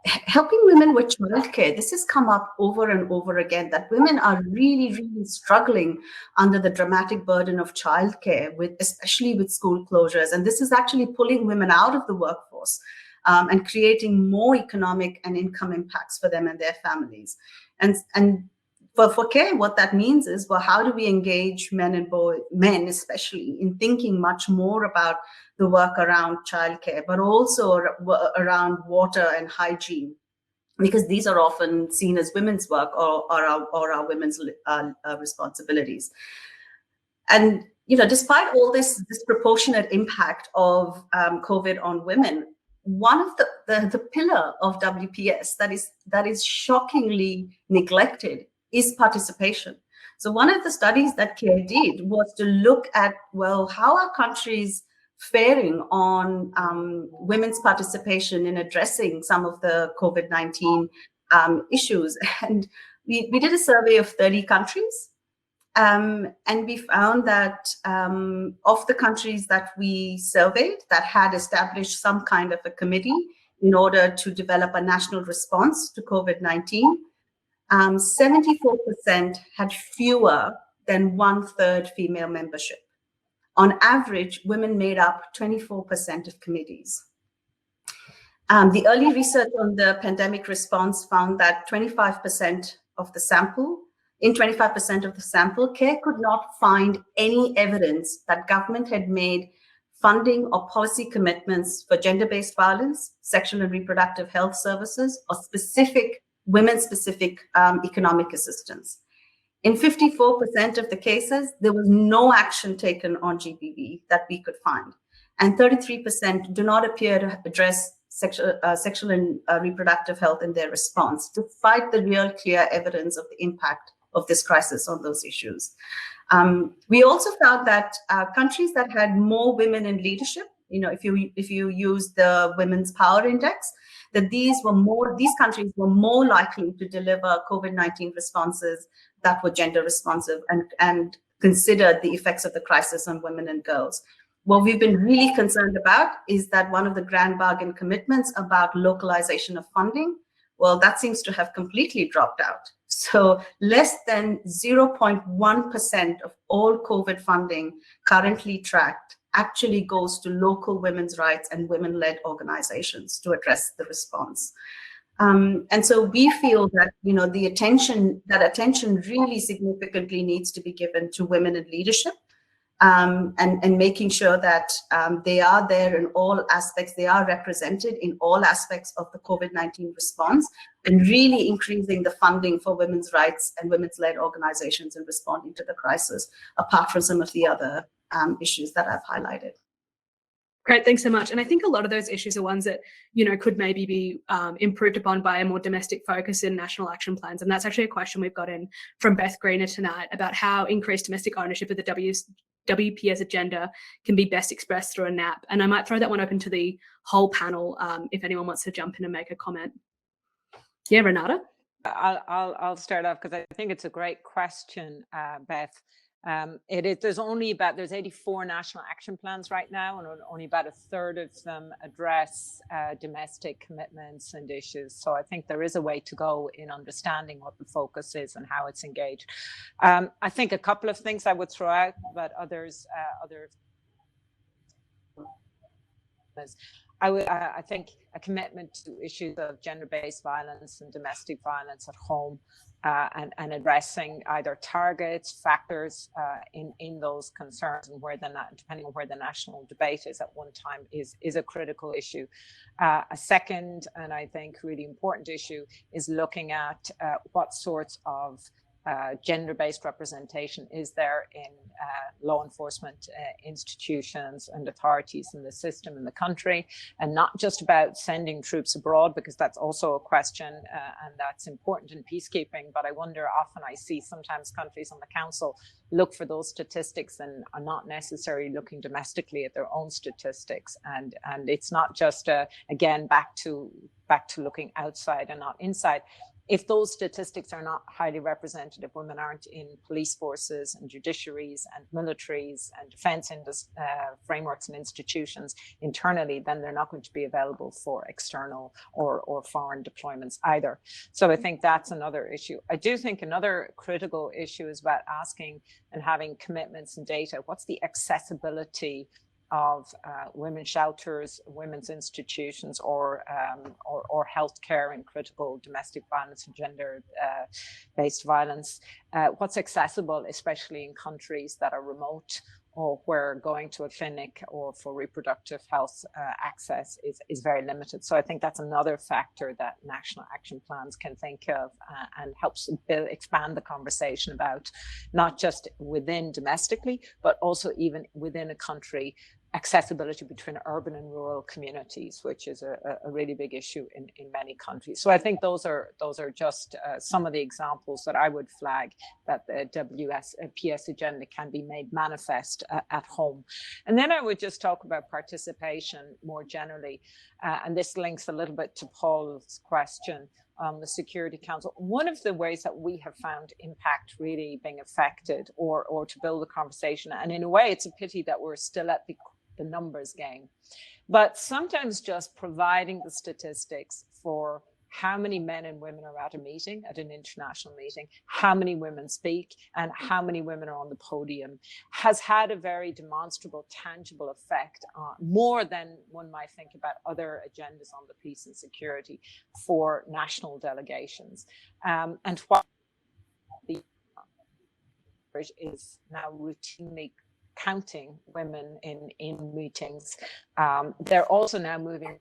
Helping women with childcare, this has come up over and over again, that women are really, really struggling under the dramatic burden of childcare, especially with school closures. And this is actually pulling women out of the workforce and creating more economic and income impacts for them and their families. And for care, what that means is, well, how do we engage men especially, in thinking much more about the work around childcare, but also around water and hygiene, because these are often seen as women's work or our women's responsibilities. And despite all this disproportionate impact of COVID on women, one of the pillar of WPS that is shockingly neglected is participation. So one of the studies that CARE did was to look at, well, how are countries faring on women's participation in addressing some of the COVID-19 issues. And we did a survey of 30 countries, and we found that of the countries that we surveyed that had established some kind of a committee in order to develop a national response to COVID-19, 74% had fewer than 1/3 female membership. On average, women made up 24% of committees. The early research on the pandemic response found that 25% of the sample, CARE could not find any evidence that government had made funding or policy commitments for gender-based violence, sexual and reproductive health services, or women-specific economic assistance. In 54% of the cases, there was no action taken on GBV that we could find. And 33% do not appear to address sexual and reproductive health in their response, despite the real clear evidence of the impact of this crisis on those issues. We also found that countries that had more women in leadership, if you use the Women's Power Index, that these countries were more likely to deliver COVID-19 responses that were gender responsive and considered the effects of the crisis on women and girls. What we've been really concerned about is that one of the grand bargain commitments about localization of funding, well, that seems to have completely dropped out. So less than 0.1% of all COVID funding currently tracked actually goes to local women's rights and women-led organizations to address the response. And so we feel that, you know, attention really significantly needs to be given to women in leadership, and making sure that they are there in all aspects, they are represented in all aspects of the COVID-19 response, and really increasing the funding for women's rights and women's-led organizations in responding to the crisis, apart from some of the other issues that I've highlighted. Great, thanks so much. And I think a lot of those issues are ones that, you know, could maybe be improved upon by a more domestic focus in national action plans. And that's actually a question we've got in from Beth Greener tonight about how increased domestic ownership of the WPS agenda can be best expressed through a NAP. And I might throw that one open to the whole panel if anyone wants to jump in and make a comment. Yeah, Renata? I'll start off because I think it's a great question, Beth. There's 84 national action plans right now, and only about a third of them address domestic commitments and issues. So I think there is a way to go in understanding what the focus is and how it's engaged. I think a couple of things I would throw out, but I think a commitment to issues of gender-based violence and domestic violence at home, and addressing either targets, factors in those concerns, and depending on where the national debate is at one time, is a critical issue. A second, and I think really important issue, is looking at what sorts of gender-based representation is there in law enforcement institutions and authorities in the system in the country, and not just about sending troops abroad, because that's also a question and that's important in peacekeeping. But I wonder, often I see sometimes countries on the council look for those statistics and are not necessarily looking domestically at their own statistics. And it's not just again back to looking outside and not inside. If those statistics are not highly representative, women aren't in police forces and judiciaries and militaries and defense frameworks and institutions internally, then they're not going to be available for external or foreign deployments either. So I think that's another issue. I do think another critical issue is about asking and having commitments and data. What's the accessibility of women's shelters, women's institutions, or healthcare and critical domestic violence and gender-based violence? What's accessible, especially in countries that are remote, or where going to a clinic or for reproductive health access is very limited. So I think that's another factor that national action plans can think of and helps expand the conversation about, not just within domestically, but also even within a country, accessibility between urban and rural communities, which is a really big issue in many countries. So I think those are just some of the examples that I would flag that the WPS agenda can be made manifest at home. And then I would just talk about participation more generally. And this links a little bit to Paul's question on the Security Council. One of the ways that we have found impact really being affected or to build a conversation, and in a way it's a pity that we're still at the numbers game, but sometimes just providing the statistics for how many men and women are at a meeting, at an international meeting, how many women speak, and how many women are on the podium, has had a very demonstrable, tangible effect, more than one might think about other agendas on the peace and security for national delegations. And what the is now routinely counting women in meetings. They're also now moving.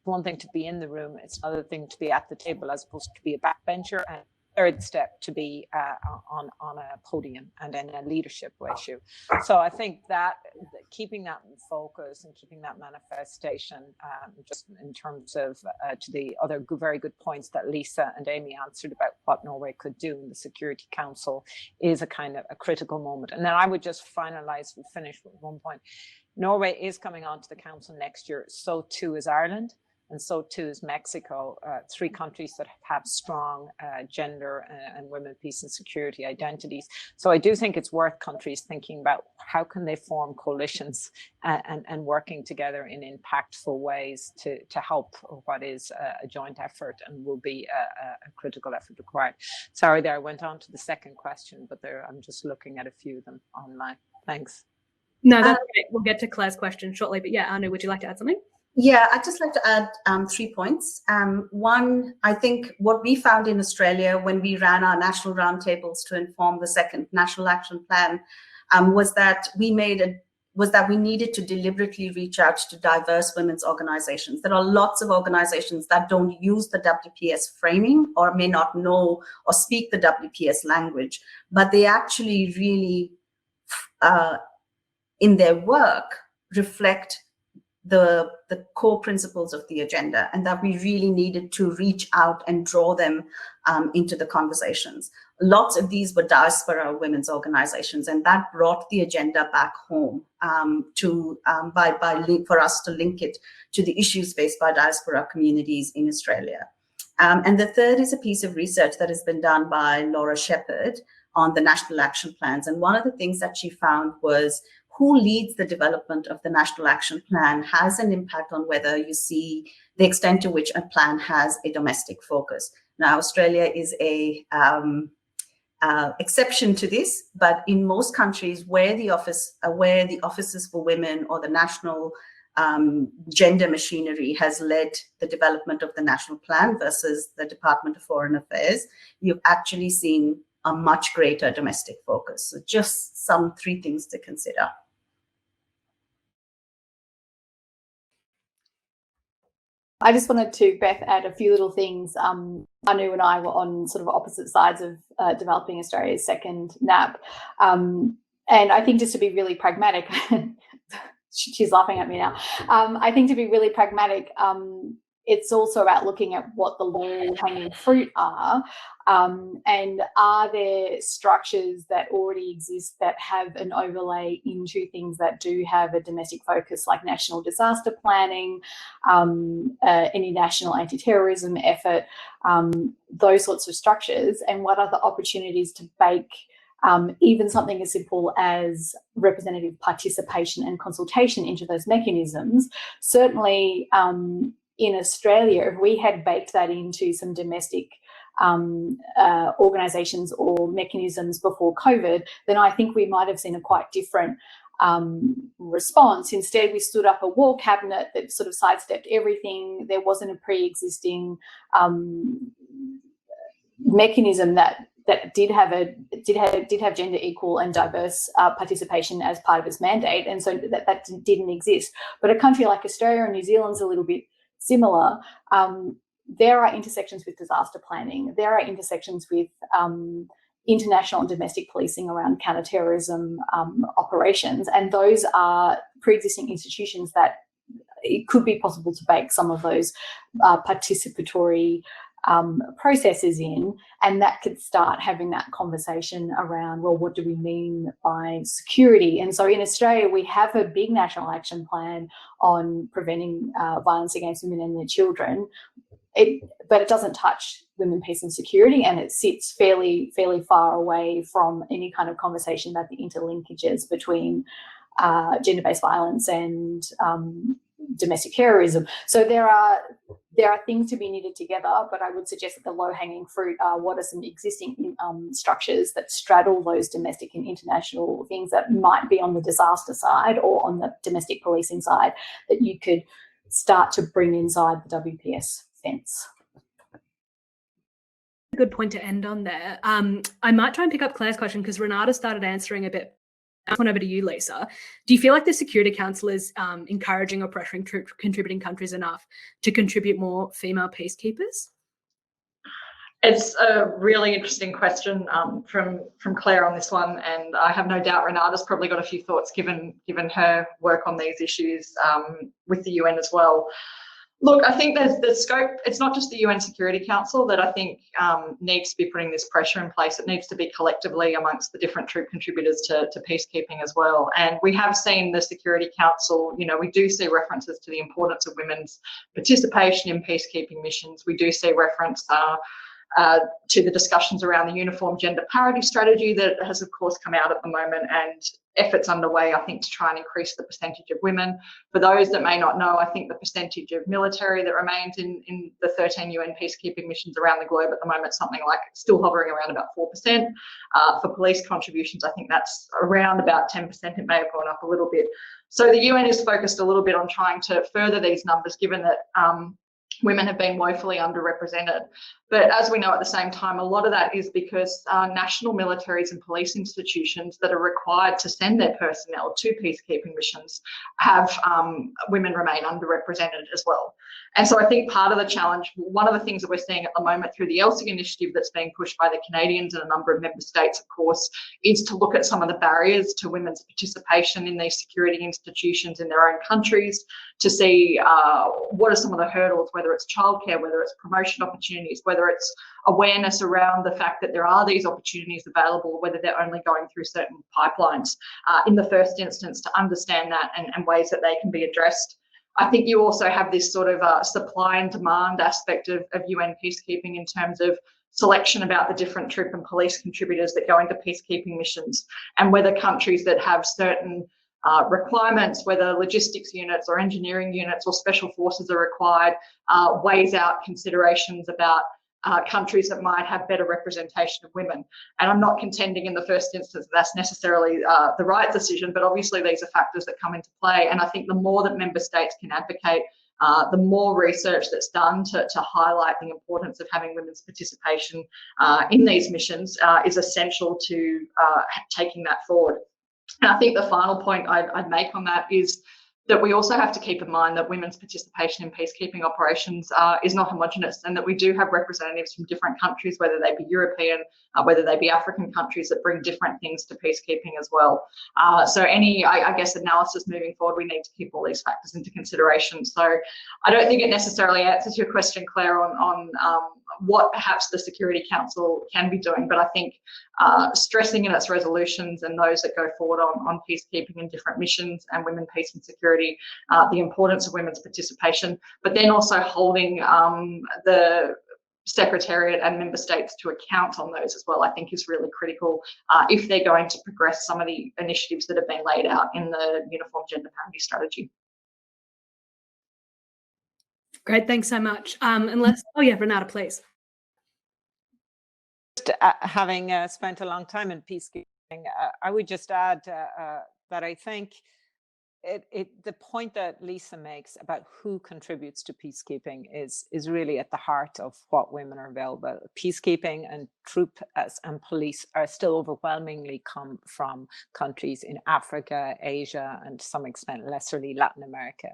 One thing to be in the room, it's another thing to be at the table as opposed to be a backbencher. And third step to be on a podium and in a leadership issue. So I think that keeping that focus and keeping that manifestation, just in terms of to the other very good points that Lisa and Amy answered about what Norway could do in the Security Council, is a kind of a critical moment. And then I would just finish with one point. Norway is coming onto the council next year, so too is Ireland, and so too is Mexico, 3 countries that have strong gender and women, peace and security identities. So I do think it's worth countries thinking about how can they form coalitions and working together in impactful ways to help what is a joint effort and will be a critical effort required. Sorry there, I went on to the second question, but I'm just looking at a few of them online. Thanks. No, that's great. We'll get to Claire's question shortly, but yeah, Anu, would you like to add something? Yeah, I'd just like to add 3 points. One, I think what we found in Australia when we ran our national roundtables to inform the second National Action Plan was that we needed to deliberately reach out to diverse women's organizations. There are lots of organizations that don't use the WPS framing or may not know or speak the WPS language, but they actually really, in their work, reflect the core principles of the agenda, and that we really needed to reach out and draw them into the conversations. Lots of these were diaspora women's organizations, and that brought the agenda back home for us to link it to the issues faced by diaspora communities in Australia. And the third is a piece of research that has been done by Laura Shepherd on the national action plans. And one of the things that she found was who leads the development of the National Action Plan has an impact on whether you see the extent to which a plan has a domestic focus. Now, Australia is a exception to this, but in most countries where the offices for women or the national gender machinery has led the development of the national plan versus the Department of Foreign Affairs, you've actually seen a much greater domestic focus. So just 3 things to consider. I just wanted to, Beth, add a few little things. Anu and I were on sort of opposite sides of developing Australia's second NAP. And I think just to be really pragmatic, she's laughing at me now. I think to be really pragmatic, it's also about looking at what the low-hanging fruit are, and are there structures that already exist that have an overlay into things that do have a domestic focus, like national disaster planning, any national anti-terrorism effort, those sorts of structures, and what are the opportunities to bake even something as simple as representative participation and consultation into those mechanisms. Certainly, in Australia, if we had baked that into some domestic organisations or mechanisms before COVID, then I think we might have seen a quite different response. Instead, we stood up a war cabinet that sort of sidestepped everything. There wasn't a pre-existing mechanism that did have gender equal and diverse participation as part of its mandate, and so that didn't exist. But a country like Australia and New Zealand's a little bit similar. There are intersections with disaster planning. There are intersections with international and domestic policing around counterterrorism operations, and those are pre-existing institutions that it could be possible to bake some of those participatory processes in, and that could start having that conversation around, well, what do we mean by security? And so in Australia, we have a big national action plan on preventing violence against women and their children, but it doesn't touch women, peace and security, and it sits fairly far away from any kind of conversation about the interlinkages between gender-based violence and domestic terrorism. So there are things to be knitted together, but I would suggest that the low-hanging fruit are what are some existing structures that straddle those domestic and international things that might be on the disaster side or on the domestic policing side that you could start to bring inside the WPS fence. Good point to end on there. I might try and pick up Claire's question because Renata started answering a bit. One over to you, Lisa. Do you feel like the Security Council is encouraging or pressuring contributing countries enough to contribute more female peacekeepers? It's a really interesting question from Claire on this one, and I have no doubt Renata's probably got a few thoughts given her work on these issues with the UN as well. Look, I think there's the scope. It's not just the UN Security Council that I think needs to be putting this pressure in place. It needs to be collectively amongst the different troop contributors to peacekeeping as well. And we have seen the Security Council, you know, we do see references to the importance of women's participation in peacekeeping missions. We do see reference to the discussions around the uniform gender parity strategy that has, of course, come out at the moment, and efforts underway, I think, to try and increase the percentage of women. For those that may not know, I think the percentage of military that remains in the 13 UN peacekeeping missions around the globe at the moment, something like still hovering around about 4%. For police contributions, I think that's around about 10%. It may have gone up a little bit. So the UN is focused a little bit on trying to further these numbers, given that women have been woefully underrepresented. But as we know at the same time, a lot of that is because national militaries and police institutions that are required to send their personnel to peacekeeping missions have women remain underrepresented as well. And so I think part of the challenge, one of the things that we're seeing at the moment through the ELSIG initiative that's being pushed by the Canadians and a number of member states, of course, is to look at some of the barriers to women's participation in these security institutions in their own countries, to see what are some of the hurdles, whether it's childcare, whether it's promotion opportunities, whether it's awareness around the fact that there are these opportunities available, whether they're only going through certain pipelines in the first instance, to understand that and ways that they can be addressed. I think you also have this sort of supply and demand aspect of UN peacekeeping in terms of selection about the different troop and police contributors that go into peacekeeping missions, and whether countries that have certain requirements, whether logistics units or engineering units or special forces are required, weighs out considerations about countries that might have better representation of women. And I'm not contending in the first instance that that's necessarily the right decision, but obviously these are factors that come into play. And I think the more that member states can advocate, the more research that's done to highlight the importance of having women's participation in these missions is essential to taking that forward. And I think the final point I'd make on that is that we also have to keep in mind that women's participation in peacekeeping operations is not homogenous, and that we do have representatives from different countries, whether they be European, whether they be African countries, that bring different things to peacekeeping as well. So any, I guess, analysis moving forward, we need to keep all these factors into consideration. So I don't think it necessarily answers your question, Claire, on what perhaps the Security Council can be doing, but I think stressing in its resolutions and those that go forward on peacekeeping in different missions and women, peace and security, the importance of women's participation, but then also holding the Secretariat and member states to account on those as well, I think is really critical if they're going to progress some of the initiatives that have been laid out in the Uniform Gender Parity Strategy. Great, thanks so much. Oh yeah, Renata, please. Having spent a long time in peacekeeping, I would just add that I think the point that Lisa makes about who contributes to peacekeeping is really at the heart of what women are available. Peacekeeping and troop and police are still overwhelmingly come from countries in Africa, Asia, and to some extent lesserly Latin America.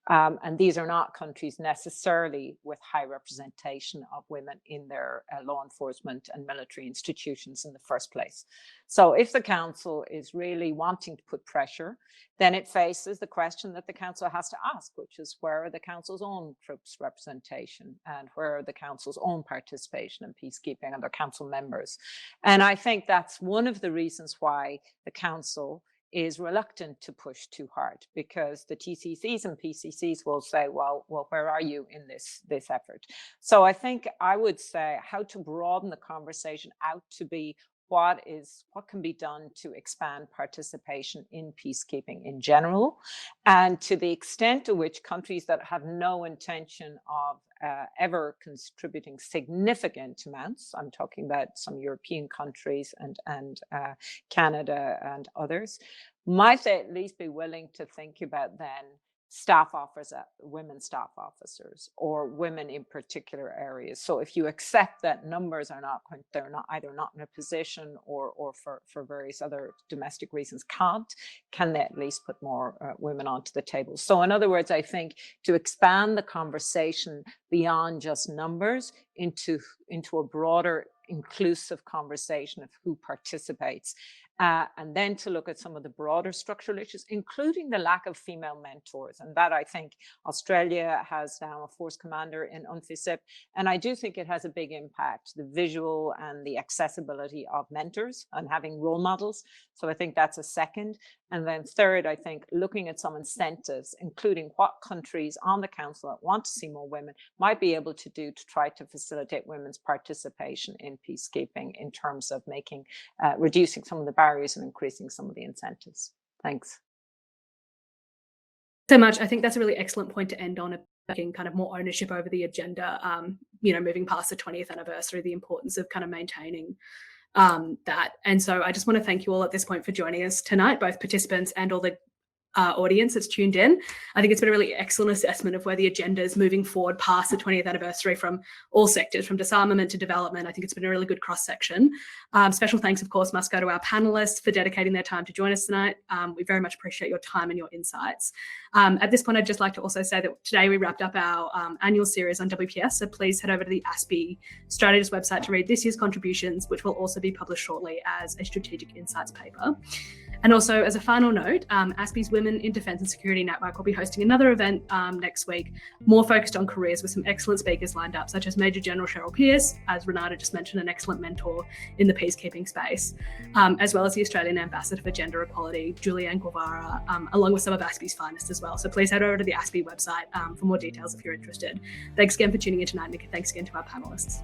And these are not countries necessarily with high representation of women in their law enforcement and military institutions in the first place. So if the council is really wanting to put pressure, then it faces the question that the council has to ask, which is where are the council's own troops representation and where are the council's own participation in peacekeeping and their council members? And I think that's one of the reasons why the council is reluctant to push too hard, because the TCCs and PCCs will say, well, where are you in this effort? So I think I would say how to broaden the conversation out to be what can be done to expand participation in peacekeeping in general, and to the extent to which countries that have no intention of ever contributing significant amounts, I'm talking about some European countries and Canada and others, might they at least be willing to think about then staff officers, women staff officers, or women in particular areas. So if you accept that numbers are not, they're not either not in a position or for various other domestic reasons can they at least put more women onto the table? So in other words, I think to expand the conversation beyond just numbers into a broader inclusive conversation of who participates. And then to look at some of the broader structural issues, including the lack of female mentors. And that, I think, Australia has now a force commander in UNFICYP. And I do think it has a big impact, the visual and the accessibility of mentors and having role models. So I think that's a second. And then third, I think looking at some incentives, including what countries on the council that want to see more women might be able to do to try to facilitate women's participation in peacekeeping in terms of making, reducing some of the barriers and increasing some of the incentives. Thanks. So much. I think that's a really excellent point to end on, taking kind of more ownership over the agenda, moving past the 20th anniversary, the importance of kind of maintaining that. And so I just want to thank you all at this point for joining us tonight, both participants and all the audience that's tuned in. I think it's been a really excellent assessment of where the agenda is moving forward past the 20th anniversary from all sectors, from disarmament to development. I think it's been a really good cross-section. Special thanks, of course, must go to our panelists for dedicating their time to join us tonight. We very much appreciate your time and your insights. At this point, I'd just like to also say that today we wrapped up our annual series on WPS, so please head over to the ASPI strategist website to read this year's contributions, which will also be published shortly as a strategic insights paper. And also, as a final note, ASPI's Women in Defence and Security Network will be hosting another event next week, more focused on careers, with some excellent speakers lined up, such as Major General Cheryl Pearce, as Renata just mentioned, an excellent mentor in the peacekeeping space, as well as the Australian Ambassador for Gender Equality, Julianne Guevara, along with some of ASPI's finest as well. So please head over to the ASPI website for more details if you're interested. Thanks again for tuning in tonight, Nick. Thanks again to our panellists.